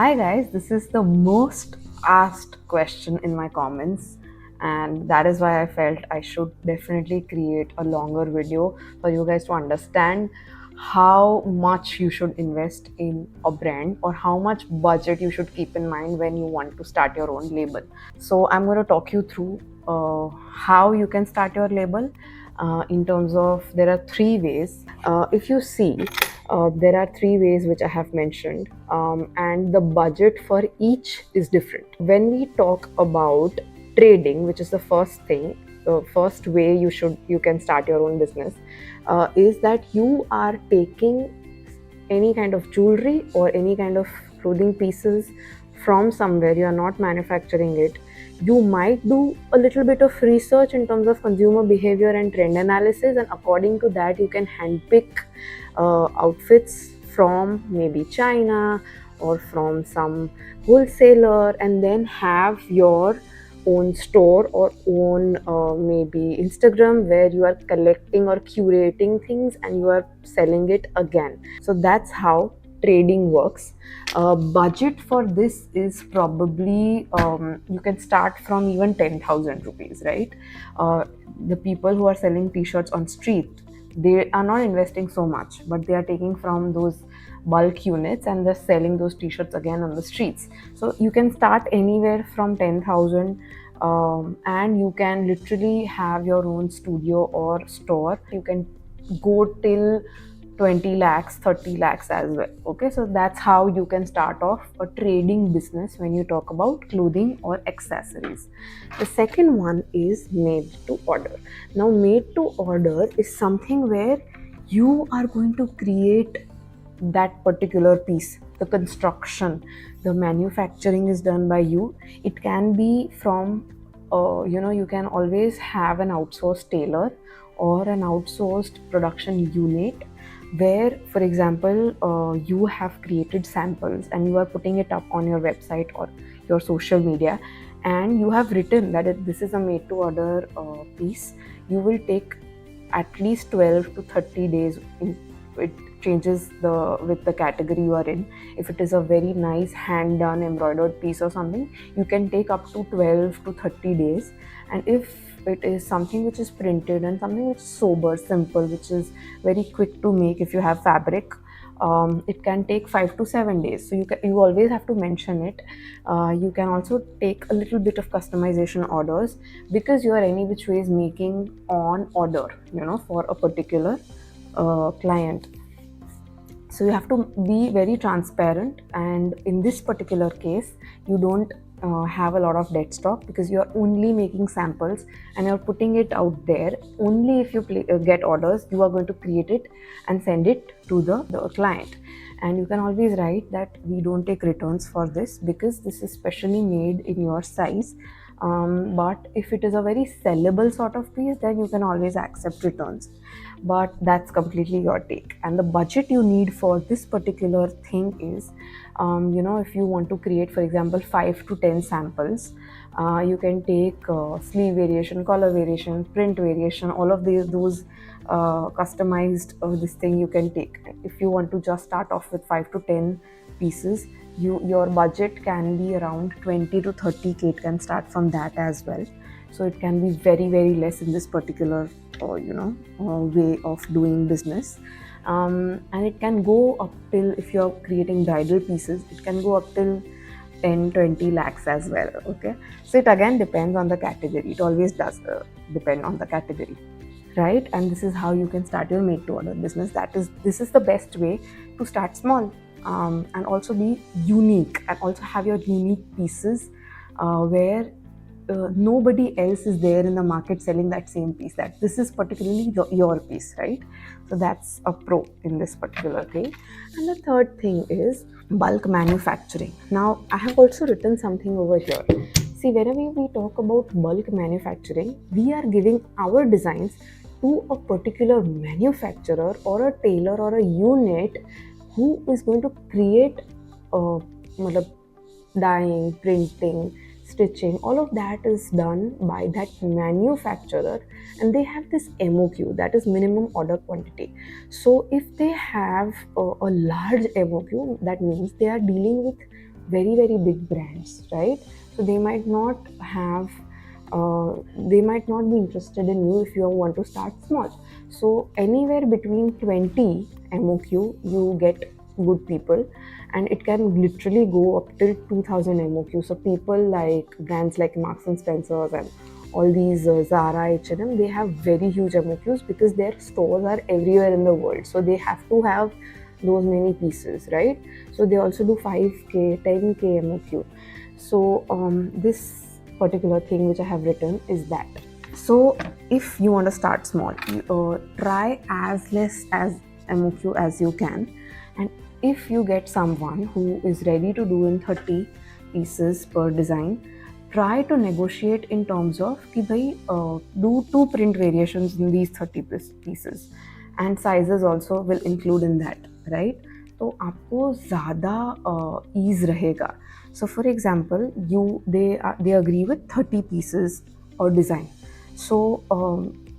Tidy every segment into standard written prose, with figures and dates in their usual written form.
Hi guys, this is the most asked question in my comments, and that is why I felt I should definitely create a longer video for you guys to understand how much you should invest in a brand or how much budget you should keep in mind when you want to start your own label. So I'm going to talk you through how you can start your label. In terms of, there are three ways. If you see, there are three ways which I have mentioned, and the budget for each is different. When we talk about trading, which is the first thing, the first way you can start your own business, is that you are taking any kind of jewelry or any kind of clothing pieces from somewhere. You are not manufacturing it. You might do a little bit of research in terms of consumer behavior and trend analysis, and according to that you can handpick outfits from maybe China or from some wholesaler, and then have your own store or own maybe Instagram, where you are collecting or curating things and you are selling it again. So that's how trading works. Budget for this is probably, you can start from even 10,000 rupees, right? The people who are selling t-shirts on street, they are not investing so much, but they are taking from those bulk units and they're selling those t-shirts again on the streets. So you can start anywhere from 10,000, and you can literally have your own studio or store. You can go till 20 lakhs, 30 lakhs as well. Okay, so that's how you can start off a trading business when you talk about clothing or accessories. The second one is made to order. Now, made to order is something where you are going to create that particular piece. The construction, the manufacturing is done by you. It can be from, you can always have an outsourced tailor or an outsourced production unit, where, for example, you have created samples and you are putting it up on your website or your social media, and you have written that this is a made to order piece. You will take at least 12 to 30 days. It changes with the category you are in. If it is a very nice hand done embroidered piece or something, you can take up to 12 to 30 days. And if it is something which is printed and something which is sober, simple, which is very quick to make, if you have fabric, it can take 5 to 7 days. So you always have to mention it. You can also take a little bit of customization orders, because you are any which ways making on order, for a particular client. So you have to be very transparent, and in this particular case you don't have a lot of dead stock, because you are only making samples and you're putting it out there. Only if you get orders, you are going to create it and send it to the client. And you can always write that we don't take returns for this, because this is specially made in your size. But if it is a very sellable sort of piece, then you can always accept returns. But that's completely your take. And the budget you need for this particular thing is, if you want to create, for example, 5 to 10 samples, you can take sleeve variation, color variation, print variation, all of those customized this thing you can take. If you want to just start off with 5 to 10 pieces, your budget can be around 20 to 30k. It can start from that as well. So it can be very, very less in this particular way of doing business. And it can go up till, if you're creating bridal pieces, it can go up till 10-20 lakhs as well. Okay, so it again depends on the category. It always does depend on the category, right? And this is how you can start your made to order business. This is the best way to start small, and also be unique, and also have your unique pieces, where nobody else is there in the market selling that same piece, that this is particularly your piece, right? So that's a pro in this particular thing. And the third thing is bulk manufacturing. Now, I have also written something over here. See, whenever we talk about bulk manufacturing, we are giving our designs to a particular manufacturer or a tailor or a unit who is going to create dyeing, printing, stitching. All of that is done by that manufacturer, and they have this MOQ, that is minimum order quantity. So if they have a large MOQ, that means they are dealing with very very big brands, right? So they might not have they might not be interested in you if you want to start small. So anywhere between 20 MOQ you get good people, and it can literally go up till 2000 MOQ. So people like brands like Marks and Spencer's and all these Zara, H&M, they have very huge MOQs because their stores are everywhere in the world. So they have to have those many pieces, right? So they also do 5K, 10K MOQ. So this particular thing which I have written is that. So if you want to start small, try as less as MOQ as you can, and if you get someone who is ready to do in 30 pieces per design, try to negotiate in terms of कि भाई do two print variations in these 30 pieces, and sizes also will include in that, right? तो आपको ज़्यादा ease रहेगा. So for example, they agree with 30 pieces or design. So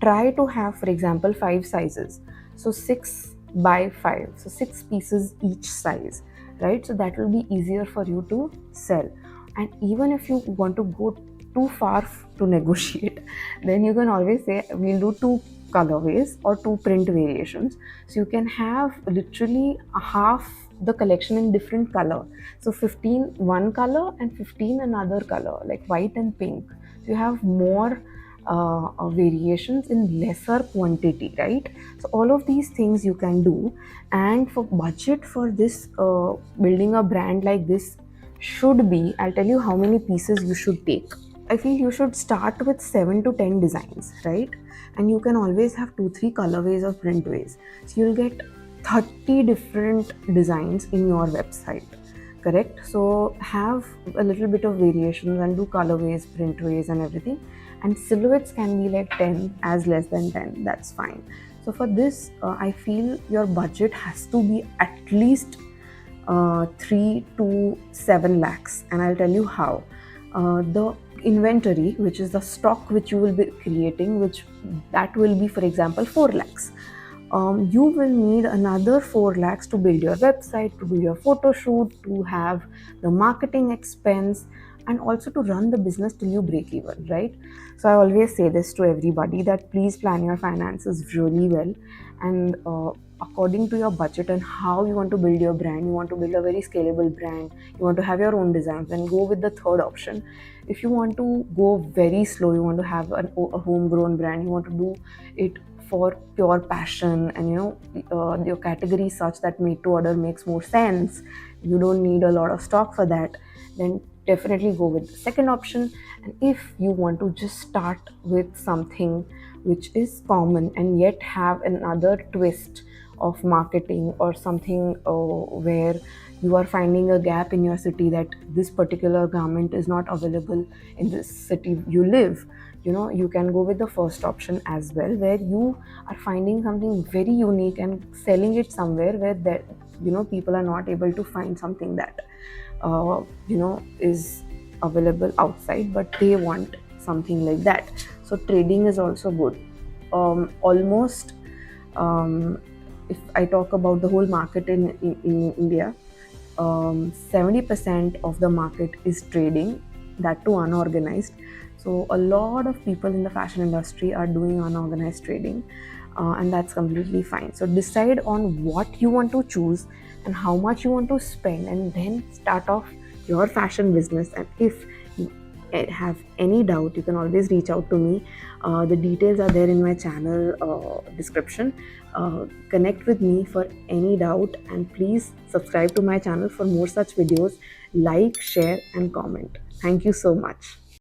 try to have, for example, 5 sizes. So 6 by 5. So 6 pieces each size, right? So that will be easier for you to sell. And even if you want to go too far to negotiate, then you can always say, we'll do 2 colorways or 2 print variations. So you can have literally half the collection in different color. So 15 one color and 15 another color, like white and pink. So you have more variations in lesser quantity, right? So all of these things you can do. And for budget for this building a brand like this should be, I'll tell you how many pieces you should take. I feel you should start with 7 to 10 designs, right? And you can always have 2-3 colorways or print ways. So you'll get 30 different designs in your website, correct? So have a little bit of variations and do colorways, print ways, and everything. And silhouettes can be like 10, as less than 10, that's fine. So for this, I feel your budget has to be at least 3 to 7 lakhs, and I'll tell you how. The inventory, which is the stock which you will be creating, which that will be, for example, 4 lakhs. You will need another 4 lakhs to build your website, to do your photo shoot, to have the marketing expense, and also to run the business till you break even, right? So I always say this to everybody, that please plan your finances really well, and according to your budget and how you want to build your brand. You want to build a very scalable brand, you want to have your own designs, then go with the third option. If you want to go very slow, you want to have a homegrown brand, you want to do it for pure passion, and your category is such that made to order makes more sense, you don't need a lot of stock for that, then definitely go with the second option. And if you want to just start with something which is common and yet have another twist of marketing or something where you are finding a gap in your city, that this particular garment is not available in this city you live, you can go with the first option as well, where you are finding something very unique and selling it somewhere where that people are not able to find something that is available outside, but they want something like that. So trading is also good. Almost if I talk about the whole market in India, 70% of the market is trading, that too unorganized. So a lot of people in the fashion industry are doing unorganized trading, and that's completely fine. So decide on what you want to choose and how much you want to spend, and then start off your fashion business. And if you have any doubt, you can always reach out to me. The details are there in my channel description. Connect with me for any doubt, and please subscribe to my channel for more such videos. Like, share, and comment. Thank you so much.